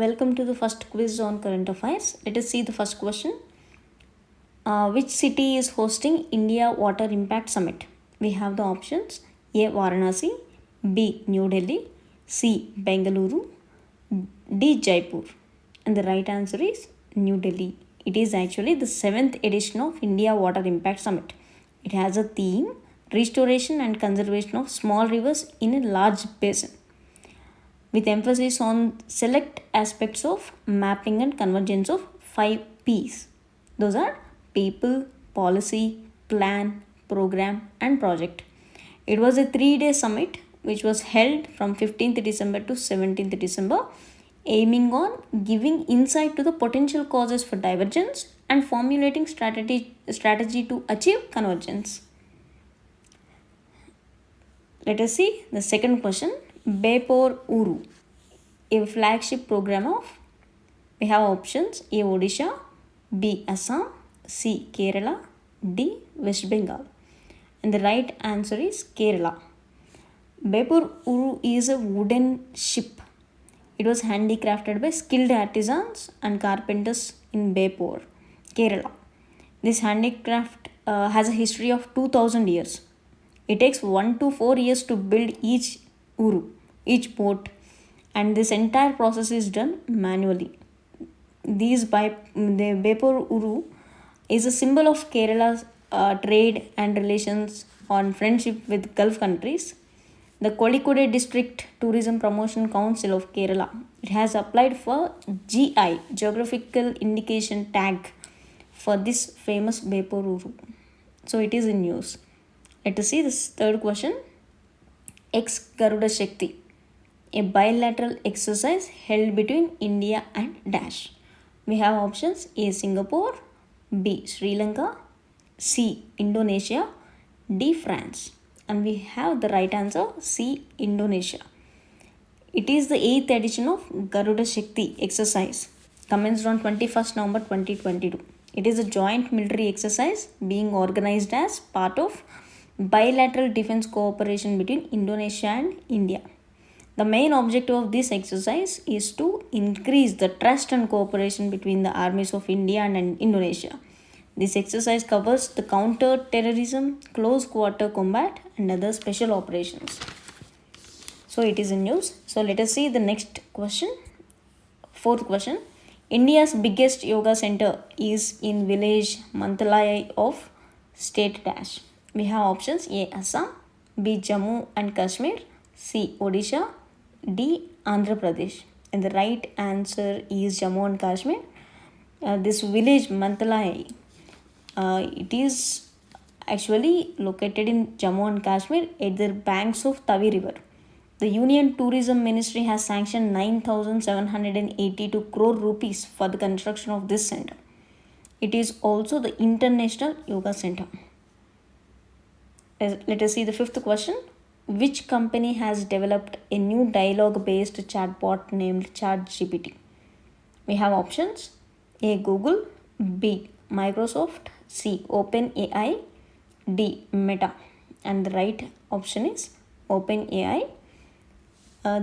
Welcome to the first quiz on current affairs. Let us see the first question. Which city is hosting India Water Impact Summit? We have the options: A. Varanasi, B. New Delhi, C. Bengaluru, D. Jaipur. And the right answer is New Delhi. It is actually the 7th edition of India Water Impact Summit. It has a theme: restoration and conservation of small rivers in a large basin, with emphasis on select aspects of mapping and convergence of 5 P's. Those are people, policy, plan, program, and project. It was a 3 day summit which was held from 15th December to 17th December, aiming on giving insight to the potential causes for divergence and formulating strategy to achieve convergence. Let us see the second question. Beypore Uru, a flagship program of, we have options: A. Odisha, B. Assam, C. Kerala, D. West Bengal. And the right answer is Kerala. Beypore Uru is a wooden ship. It was handicrafted by skilled artisans and carpenters in Beypore, Kerala. This handicraft has a history of 2000 years. It takes 1 to 4 years to build each uru, each boat, and this entire process is done manually. The Beypore Uru is a symbol of Kerala's trade and relations on friendship with Gulf countries. The Kozhikode District Tourism Promotion Council of Kerala, it has applied for GI, Geographical Indication Tag, for this famous Beypore Uru. So it is in news. Let us see this third question. Ex Garuda Shakti, a bilateral exercise held between India and Dash. We have options: A. Singapore, B. Sri Lanka, C. Indonesia, D. France. And we have the right answer: C. Indonesia. It is the 8th edition of Garuda Shakti exercise, commenced on 21st November 2022. It is a joint military exercise being organized as part of bilateral defense cooperation between Indonesia and India. The main objective of this exercise is to increase the trust and cooperation between the armies of India and Indonesia. This exercise covers the counter terrorism, close quarter combat, and other special operations. So it is in news. So let us see the next question. Fourth question. India's biggest yoga center is in village Mantalai of state Dash. We have options: A. Assam, B. Jammu and Kashmir, C. Odisha, D. Andhra Pradesh. And the right answer is Jammu and Kashmir. This village Mantalai, it is actually located in Jammu and Kashmir at the banks of Tavi River. The Union Tourism Ministry has sanctioned 9,782 crore rupees for the construction of this center. It is also the International Yoga Center. Let us see the fifth question. Which company has developed a new dialogue based chatbot named ChatGPT? We have options: A. Google, B. Microsoft, C. OpenAI, D. Meta. And the right option is OpenAI.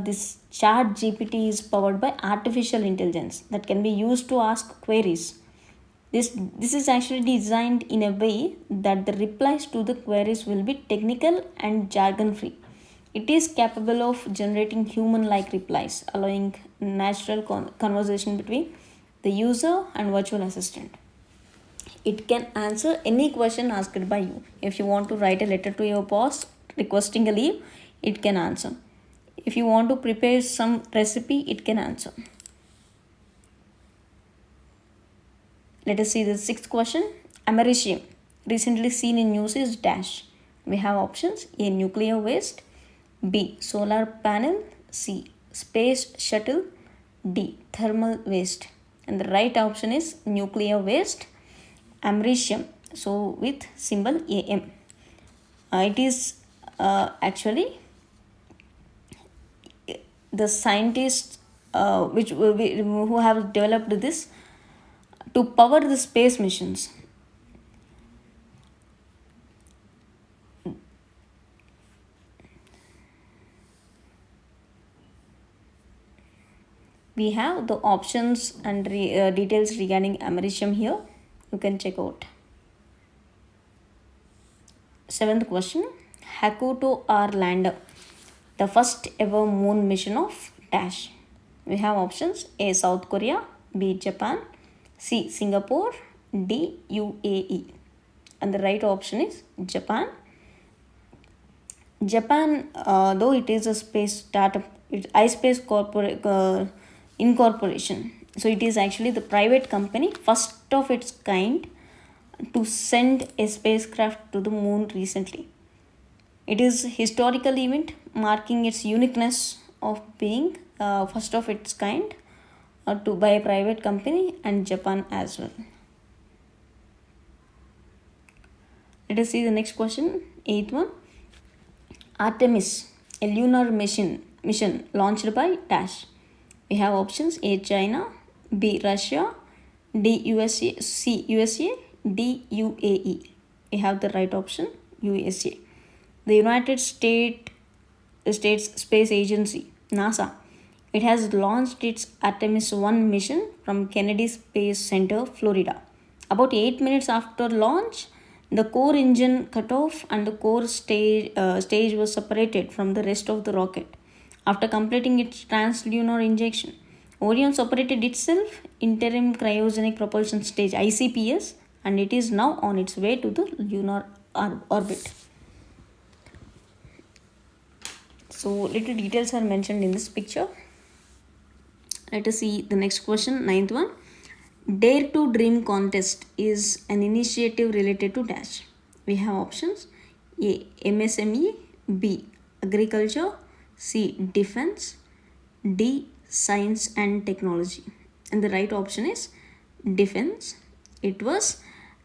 This ChatGPT is powered by artificial intelligence that can be used to ask queries. This is actually designed in a way that the replies to the queries will be technical and jargon free. It is capable of generating human like replies, allowing natural conversation between the user and virtual assistant. It can answer any question asked by you. If you want to write a letter to your boss requesting a leave, it can answer. If you want to prepare some recipe, it can answer. Let us see the sixth question. Americium, recently seen in news, is Dash. We have options: A. Nuclear waste, B. Solar panel, C. Space shuttle, D. Thermal waste. And the right option is nuclear waste, americium, so with symbol AM. It is actually the scientists who have developed this to power the space missions. We have the options and details regarding americium here. You can check out. Seventh question. Hakuto R lander, the first ever moon mission of dash. We have options: A. South Korea, B. Japan, C. Singapore, D. UAE. And the right option is Japan. Japan, though it is a space startup, it's iSpace Incorporation. So it is actually the private company, first of its kind, to send a spacecraft to the moon recently. It is a historical event marking its uniqueness of being first of its kind to by a private company and Japan as well. Let us see the next question, eighth one. Artemis, a lunar mission launched by dash. We have options: A. China, B. Russia, D. USA, C. USA, D. UAE. We have the right option, USA. The United States Space Agency, NASA, it has launched its Artemis 1 mission from Kennedy Space Center, Florida. About 8 minutes after launch, the core engine cut off and the core stage was separated from the rest of the rocket. After completing its translunar injection, Orion separated itself interim cryogenic propulsion stage ICPS, and it is now on its way to the lunar orbit. So little details are mentioned in this picture. Let us see the next question, ninth one. Dare to Dream contest is an initiative related to dash. We have options: A. MSME, B. Agriculture, C. Defense, D. Science and Technology. And the right option is Defense. It was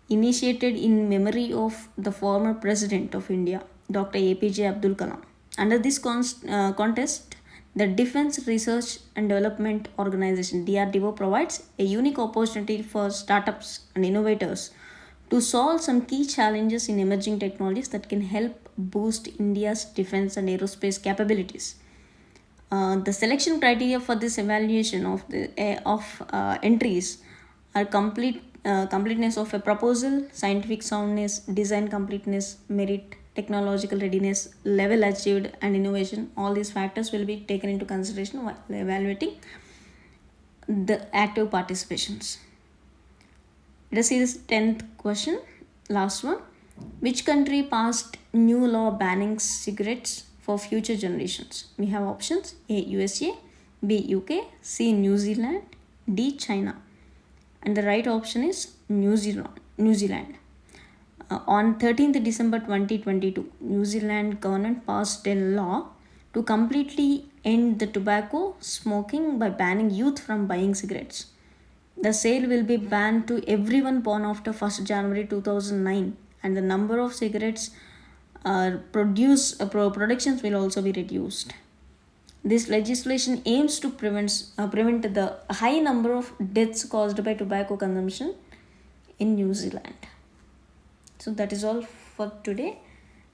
initiated in memory of the former President of India, Dr. APJ Abdul Kalam. Under this contest, the Defense Research and Development Organization DRDO provides a unique opportunity for startups and innovators to solve some key challenges in emerging technologies that can help boost India's defense and aerospace capabilities. The selection criteria for this evaluation of entries are completeness of a proposal, scientific soundness, design completeness, merit, technological readiness, level achieved, and innovation. All these factors will be taken into consideration while evaluating the active participations. Let us see this 10th question, last one. Which country passed new law banning cigarettes for future generations? We have options: A. USA, B. UK, C. New Zealand, D. China. And the right option is New Zealand. On 13th December 2022, New Zealand government passed a law to completely end the tobacco smoking by banning youth from buying cigarettes. The sale will be banned to everyone born after 1st January 2009, and the number of cigarettes productions will also be reduced. This legislation aims to prevent the high number of deaths caused by tobacco consumption in New Zealand. So that is all for today.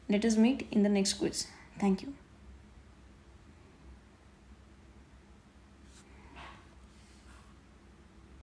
Let us meet in the next quiz. Thank you.